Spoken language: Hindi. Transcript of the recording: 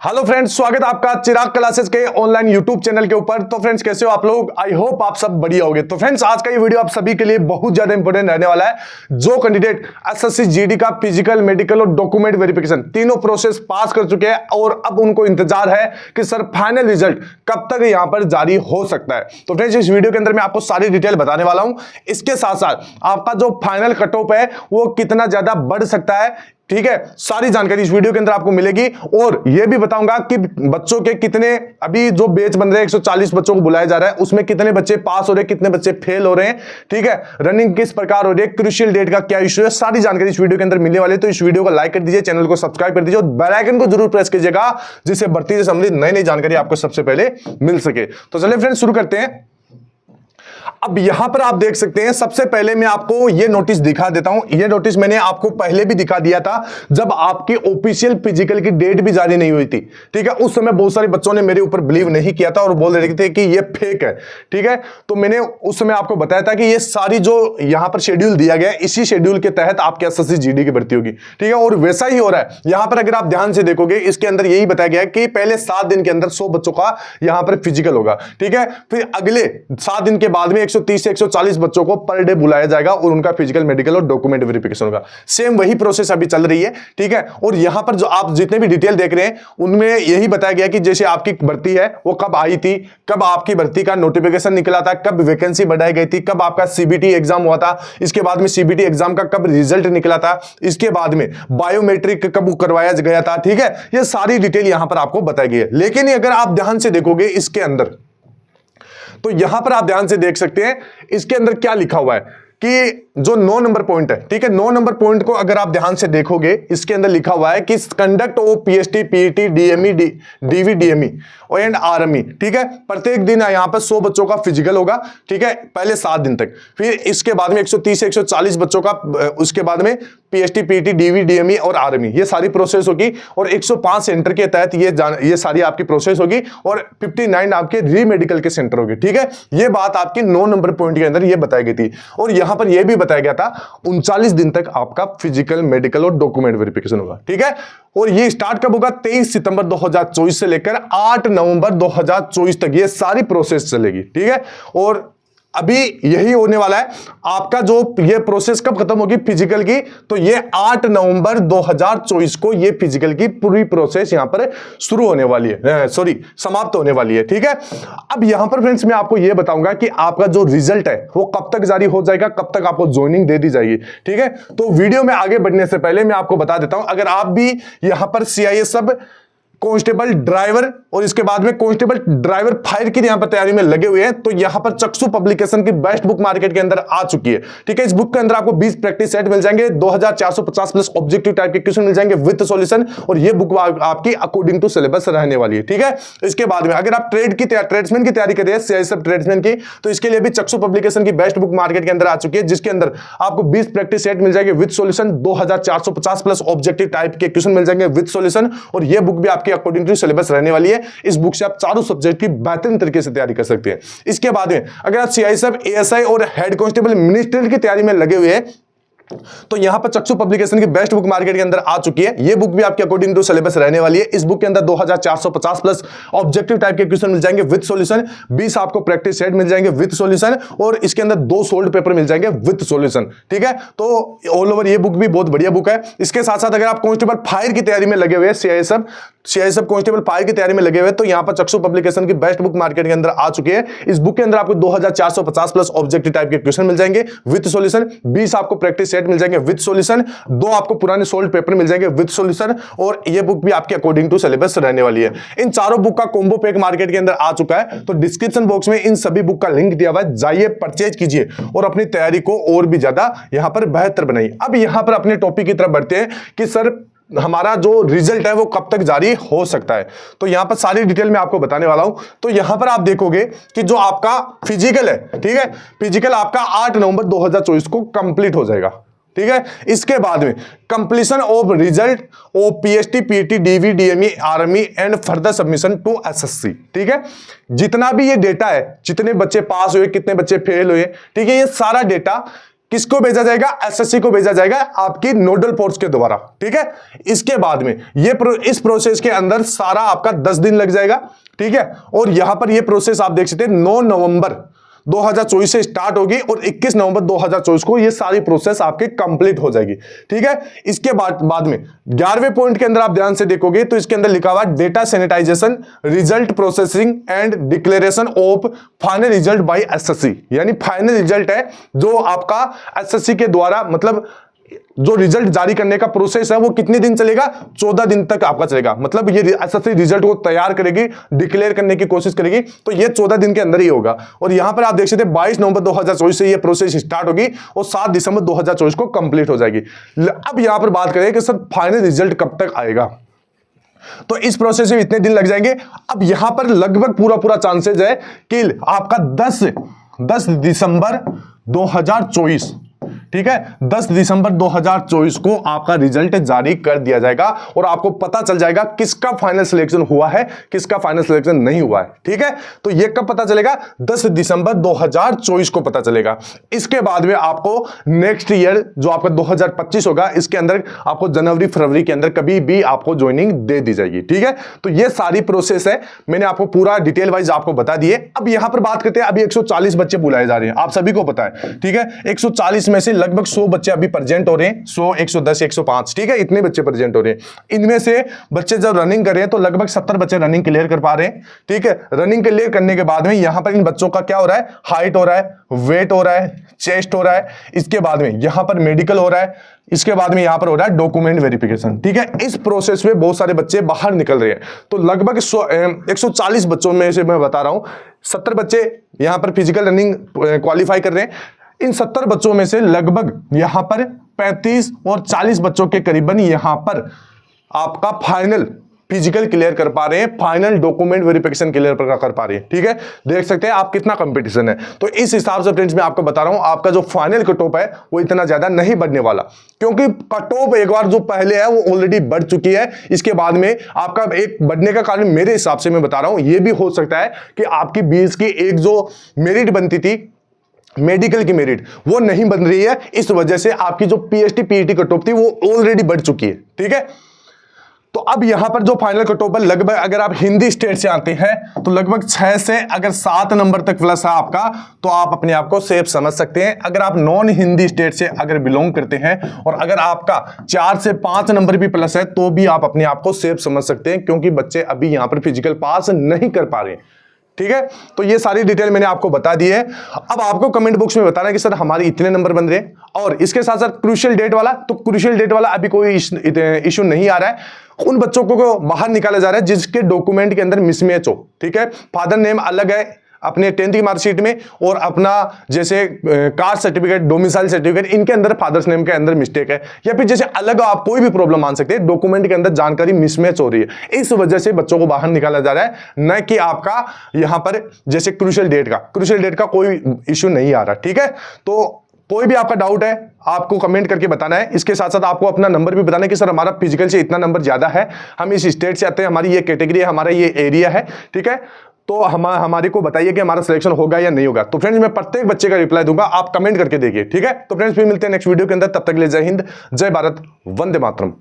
हेलो फ्रेंड्स, स्वागत है आपका चिराग क्लासेस के ऑनलाइन यूट्यूब चैनल के ऊपर। तो फ्रेंड्स, कैसे हो आप लोग? आई होप आप सब बढ़िया होगे। तो फ्रेंड्स, आज का ये वीडियो आप सभी के लिए बहुत ज्यादा इंपॉर्टेंट रहने वाला है। जो कैंडिडेट एसएससी जीडी का फिजिकल, मेडिकल और डॉक्यूमेंट वेरिफिकेशन तीनों प्रोसेस पास कर चुके हैं और अब उनको इंतजार है कि सर फाइनल रिजल्ट कब तक यहां पर जारी हो सकता है। तो फ्रेंड्स, इस वीडियो के अंदर मैं आपको सारी डिटेल बताने वाला हूं। इसके साथ साथ आपका जो फाइनल कट ऑफ है वो कितना ज्यादा बढ़ सकता है, ठीक है, सारी जानकारी इस वीडियो के अंदर आपको मिलेगी। और यह भी बताऊंगा कि बच्चों के कितने अभी जो बैच बन रहे हैं, 140 बच्चों को बुलाया जा रहा है, उसमें कितने बच्चे पास हो रहे हैं, कितने बच्चे फेल हो रहे हैं, ठीक है, रनिंग किस प्रकार हो रही है, क्रूशियल डेट का क्या इशू है, सारी जानकारी इस वीडियो के अंदर मिलने वाली है। तो इस वीडियो को लाइक कर दीजिए, चैनल को सब्सक्राइब कर दीजिए और बेल आइकन को जरूर प्रेस कीजिएगा, जिससे भर्ती से संबंधित नई नई जानकारी आपको सबसे पहले मिल सके। तो चलिए फ्रेंड्स, शुरू करते हैं। अब यहां पर आप देख सकते हैं, सबसे पहले मैं आपको यह नोटिस दिखा देता हूं। यह नोटिस मैंने आपको पहले भी दिखा दिया था जब आपकी ऑफिशियल फिजिकल की डेट भी जारी नहीं हुई थी, ठीक है। उस समय बहुत सारे बच्चों ने मेरे ऊपर बिलीव नहीं किया था और बोल रहे थे कि यह फेक है, ठीक है। तो मैंने उस समय आपको बताया था कि यह सारी जो यहां पर शेड्यूल दिया गया है, इसी शेड्यूल के तहत आपके एसएससी जीडी की भर्ती होगी, ठीक है। और वैसा ही हो रहा है यहां पर। अगर आप ध्यान से देखोगे, इसके अंदर यही बताया गया है कि पहले 7 दिन के अंदर 100 बच्चों का यहां पर फिजिकल होगा, ठीक है। फिर अगले 7 दिन के बाद में 130 से 140 बच्चों को पर डे बुलाया जाएगा और उनका फिजिकल, मेडिकल और डॉक्यूमेंट वेरिफिकेशन होगा। सेम वही प्रोसेस अभी चल रही है, ठीक है। और यहां पर जो आप जितने भी डिटेल देख रहे हैं उनमें यही बताया गया कि जैसे आपकी भर्ती है वो कब आई थी, कब आपकी भर्ती का नोटिफिकेशन निकला था, कब वैकेंसी बढ़ाई गई थी, कब आपका सीबीटी एग्जाम हुआ था, इसके बाद में सीबीटी एग्जाम का कब रिजल्ट निकला था, इसके बाद में बायोमेट्रिक कब करवाया गया था, ठीक है। ये सारी डिटेल यहां पर आपको बताई गई है। लेकिन अगर आप ध्यान से देखोगे इसके अंदर, तो यहां पर आप ध्यान से देख सकते हैं इसके अंदर क्या लिखा हुआ है कि जो 9 नंबर पॉइंट है, ठीक है, 9 नंबर पॉइंट को अगर आप ध्यान से देखोगे, इसके अंदर लिखा हुआ है कि conduct of PST, PET, DME, DV, DME and RME, ठीक है। प्रत्येक दिन यहां पर 100 बच्चों का फिजिकल होगा, ठीक है, पहले 7 दिन तक। फिर इसके बाद में 130 से 140 बच्चों का, उसके बाद में पीएसटी, पीईटी, डीवी, डीएमई और आरएमई, ये सारी प्रोसेस होगी। और 105 सेंटर के तहत ये सारी आपकी प्रोसेस होगी और 59 आपके री मेडिकल के सेंटर होगी, ठीक है। ये बात आपकी 9 नंबर पॉइंट के अंदर ये बताई गई थी। और यहां पर यह भी बताया गया था 39 दिन तक आपका फिजिकल, मेडिकल और डॉक्यूमेंट वेरिफिकेशन होगा, ठीक है। और ये स्टार्ट कब होगा? 23 सितंबर 2024 से लेकर 8 नवंबर 2024 तक ये सारी प्रोसेस चलेगी, ठीक है। और अभी यही होने वाला है आपका, जो ये प्रोसेस कब खत्म होगी फिजिकल की, तो ये 8 नवंबर 2024 को ये फिजिकल की पूरी प्रोसेस यहां पर शुरू होने वाली है, समाप्त होने वाली है, ठीक है। अब यहां पर फ्रेंड्स मैं आपको ये बताऊंगा कि आपका जो रिजल्ट है वो कब तक जारी हो जाएगा, कब तक आपको ज्वाइनिंग दे दी जाएगी, ठीक है। तो वीडियो में आगे बढ़ने से पहले मैं आपको बता देता हूं, अगर आप भी यहां पर सीआईएसएफ कांस्टेबल ड्राइवर और इसके बाद में कांस्टेबल ड्राइवर फायर की यहां पर तैयारी में लगे हुए हैं, तो यहां पर चक्षु पब्लिकेशन की बेस्ट बुक मार्केट के अंदर आ चुकी है, ठीक है। इस बुक के अंदर आपको 20 प्रैक्टिस सेट मिल जाएंगे, 2450 प्लस ऑब्जेक्टिव टाइप के क्वेश्चन मिल जाएंगे विद सॉल्यूशन। और ये बुक आपकी अकॉर्डिंग टू सिलेबस रहने वाली है, ठीक है। इसके बाद में अगर आप ट्रेड्समैन की तैयारी कर रहे हैं, सीआईएसएफ ट्रेड्समैन की, तो इसके लिए भी चक्षु पब्लिकेशन की बेस्ट बुक मार्केट के अंदर आ चुकी है, जिसके अंदर आपको 20 प्रैक्टिस सेट मिल जाएंगे with solution, 2450 plus objective type के क्वेश्चन मिल जाएंगे विद सॉल्यूशन। और ये बुक भी आपकी अकॉर्डिंग टू सिलेबस रहने वाली है। इस बुक से आप चारों सब्जेक्ट की बेहतरीन तरीके से तैयारी कर सकते हैं। इसके बाद में अगर आप सीआईएसएफ, एएसआई और हेड कांस्टेबल मिनिस्ट्रियल की तैयारी में लगे हुए हैं, तो यहां पर चक्षु पब्लिकेशन की बेस्ट बुक मार्केट के अंदर आ चुकी है। ये बुक भी आपके अकॉर्डिंग टू सिलेबस रहने वाली है। इस बुक के अंदर 2450 प्लस ऑब्जेक्टिव टाइप के क्वेश्चन मिल जाएंगे विद सॉल्यूशन, 20 आपको प्रैक्टिस सेट मिल जाएंगे विद सॉल्यूशन और इसके अंदर 2 सोल्ड पेपर मिल जाएंगे विद सॉल्यूशन, ठीक है। तो ऑल ओवर ये बुक भी बहुत बढ़िया बुक है। इसके साथ साथ अगर आप कांस्टेबल फायर की तैयारी में लगे हुए हैं, सीआईएसएफ कांस्टेबल फायर की तैयारी में लगे हुए, तो यहां पर चक्षु पब्लिकेशन की बेस्ट बुक मार्केट के अंदर आ चुकी है। इस बुक के अंदर आपको 2450 प्लस ऑब्जेक्टिव टाइप के क्वेश्चन मिल जाएंगे विद सॉल्यूशन, 20 आपको प्रैक्टिस सेट मिल जाएंगे विद सॉल्यूशन, 2 आपको पुराने सोल्ड पेपर मिल जाएंगे विद सॉल्यूशन। और ये बुक भी आपके अकॉर्डिंग टू सिलेबस रहने वाली है। इन चारों बुक का कॉम्बो पैक मार्केट के अंदर आ चुका है। तो डिस्क्रिप्शन बॉक्स में इन सभी बुक का लिंक दिया हुआ है, जाइए परचेज कीजिए और अपनी तैयारी को और भी ज्यादा यहां पर बेहतर बनाइए। अब यहां पर अपने टॉपिक की तरफ बढ़ते हैं कि सर हमारा जो रिजल्ट है वो कब तक जारी हो सकता है। तो यहां पर सारी डिटेल मैं आपको बताने वाला हूं। तो यहां पर आप देखोगे कि जो आपका फिजिकल है, ठीक है, फिजिकल आपका 8 नवंबर 2024 को कंप्लीट हो जाएगा, ठीक है। इसके बाद में completion of result of PST, PET, DV, DME, RME and further submission to SSC, ठीक है। जितना भी ये डेटा है, जितने बच्चे पास हुए, कितने बच्चे फेल हुए, ठीक है, ये सारा डेटा किसको भेजा जाएगा? एसएससी को भेजा जाएगा आपकी नोडल पोस्ट के द्वारा, ठीक है। इसके बाद में इस प्रोसेस के अंदर सारा आपका 10 दिन लग जाएगा, ठीक है। और यहां पर ये प्रोसेस आप देख सकते हैं 9 नवंबर 2024 से स्टार्ट होगी और 21 नवंबर 2024 को ये सारी प्रोसेस आपकी कंप्लीट हो जाएगी, ठीक है। इसके बाद में 11वें पॉइंट के अंदर आप ध्यान से देखोगे तो इसके अंदर लिखा हुआ data sanitisation, result processing and declaration of final result by SSC, यानी फाइनल रिजल्ट है जो आपका एसएससी के द्वारा, मतलब जो रिजल्ट जारी करने का प्रोसेस है वो कितने दिन चलेगा? 14 दिन तक आपका चलेगा। मतलब ये एसएससी रिजल्ट को तैयार करेगी, डिक्लेयर करने की कोशिश करेगी, तो ये 14 दिन के अंदर ही होगा। और यहां पर आप देख सकते हैं 22 नवंबर 2024 से ये प्रोसेस स्टार्ट होगी और 7 दिसंबर 2024 को कंप्लीट हो जाएगी। अब यहां पर बात करें कि सर फाइनल रिजल्ट कब तक आएगा, तो इस प्रोसेस में इतने दिन लग जाएंगे। अब यहां पर लगभग पूरा चांसेस है कि आपका 10 दिसंबर 2024, ठीक है, 10 दिसंबर 2024 को आपका रिजल्ट जारी कर दिया जाएगा और आपको पता चल जाएगा किसका फाइनल सिलेक्शन हुआ है, किसका फाइनल सिलेक्शन नहीं हुआ है, ठीक है। तो ये कब पता चलेगा? 10 दिसंबर 2024 को पता चलेगा। इसके बाद में आपको नेक्स्ट ईयर जो आपका 2025 होगा, इसके अंदर आपको जनवरी फरवरी के अंदर कभी भी आपको ज्वाइनिंग दे दी जाएगी, ठीक है। तो ये सारी प्रोसेस है, मैंने आपको पूरा डिटेल वाइज आपको बता दिए। अब यहां पर बात करते हैं, अभी 140 बच्चे बुलाए जा रहे हैं, आप सभी को पता है, ठीक है। 140 में से लगभग 100 बच्चे अभी प्रेजेंट हो रहे हैं, 100, 110, 105, ठीक है, इतने बच्चे प्रेजेंट हो रहे हैं। इनमें से बच्चे जब रनिंग कर रहे हैं तो लगभग 70 बच्चे रनिंग क्लियर कर पा रहे हैं, ठीक है। रनिंग क्लियर करने के बाद में यहां पर इन बच्चों का क्या हो रहा है? हाइट हो रहा है, वेट हो रहा है, चेस्ट हो रहा है, इसके बाद में यहां पर मेडिकल हो रहा है, इसके बाद में यहां पर हो रहा है डॉक्यूमेंट वेरिफिकेशन, ठीक है। इस प्रोसेस में बहुत सारे बच्चे बाहर निकल रहे हैं, तो लगभग 140 बच्चों में से मैं बता रहा हूं 70 बच्चे यहां पर फिजिकल रनिंग क्वालिफाई कर रहे हैं। इन 70 बच्चों में से लगभग यहां पर 35 और 40 बच्चों के करीबन यहां पर आपका फाइनल फिजिकल क्लियर कर पा रहे हैं, फाइनल डॉक्यूमेंट वेरिफिकेशन क्लियर कर पा रहे हैं, ठीक है। देख सकते हैं आप कितना कंपटीशन है। तो इस हिसाब से फ्रेंड्स मैं आपको बता रहा हूं आपका जो फाइनल कट ऑफ है वो इतना ज्यादा नहीं बढ़ने वाला, क्योंकि कट ऑफ एक बार जो पहले है वो ऑलरेडी बढ़ चुकी है। इसके बाद में आपका एक बढ़ने का कारण मेरे हिसाब से मैं बता रहा हूं ये भी हो सकता है कि आपकी 20 की एक जो मेरिट बनती थी मेडिकल की मेरिट वो नहीं बन रही है, इस वजह से आपकी जो पीएचडी पीईटी कट ऑफ थी वो ऑलरेडी बढ़ चुकी है, ठीक है। तो अब यहां पर जो फाइनल कट ऑफ है लगभग अगर आप हिंदी स्टेट से आते हैं तो लगभग 6 से अगर 7 नंबर तक प्लस है आपका, तो आप अपने आप को सेफ समझ सकते हैं। अगर आप नॉन हिंदी स्टेट से अगर बिलोंग करते हैं और अगर आपका 4 से 5 नंबर भी प्लस है तो भी आप अपने आप को सेफ समझ सकते हैं, क्योंकि बच्चे अभी यहां पर फिजिकल पास नहीं कर पा रहे हैं, ठीक है। तो ये सारी डिटेल मैंने आपको बता दी है। अब आपको कमेंट बॉक्स में बताना है कि सर हमारे इतने नंबर बन रहे हैं, और इसके साथ साथ क्रूशियल डेट वाला, तो क्रूशियल डेट वाला अभी कोई इशू नहीं आ रहा है। उन बच्चों को बाहर निकाला जा रहा है जिसके डॉक्यूमेंट के अंदर मिसमैच हो, ठीक है। फादर नेम अलग है अपने 10th की मार्कशीट में, और अपना जैसे कास्ट सर्टिफिकेट, डोमिसाइल सर्टिफिकेट, इनके अंदर फादर्स नेम के अंदर मिस्टेक है, या फिर जैसे अलग आप कोई भी प्रॉब्लम मान सकते हैं, डॉक्यूमेंट के अंदर जानकारी मिसमैच हो रही है, इस वजह से बच्चों को बाहर निकाला जा रहा है। न कि आपका यहां पर जैसे क्रूशियल डेट का कोई इश्यू नहीं आ रहा, ठीक है। तो कोई भी आपका डाउट है आपको कमेंट करके बताना है। इसके साथ साथ आपको अपना नंबर भी बताना है कि सर हमारा फिजिकल से इतना नंबर ज्यादा है, हम इस स्टेट से आते हैं, हमारी ये कैटेगरी है, हमारा ये एरिया है, ठीक है। तो हमारे को बताइए कि हमारा सिलेक्शन होगा या नहीं होगा। तो फ्रेंड्स मैं प्रत्येक बच्चे का रिप्लाई दूंगा, आप कमेंट करके देखिए, ठीक है। तो फ्रेंड्स फिर मिलते हैं नेक्स्ट वीडियो के अंदर, तब तक के लिए जय हिंद, जय भारत, वंदे मातरम।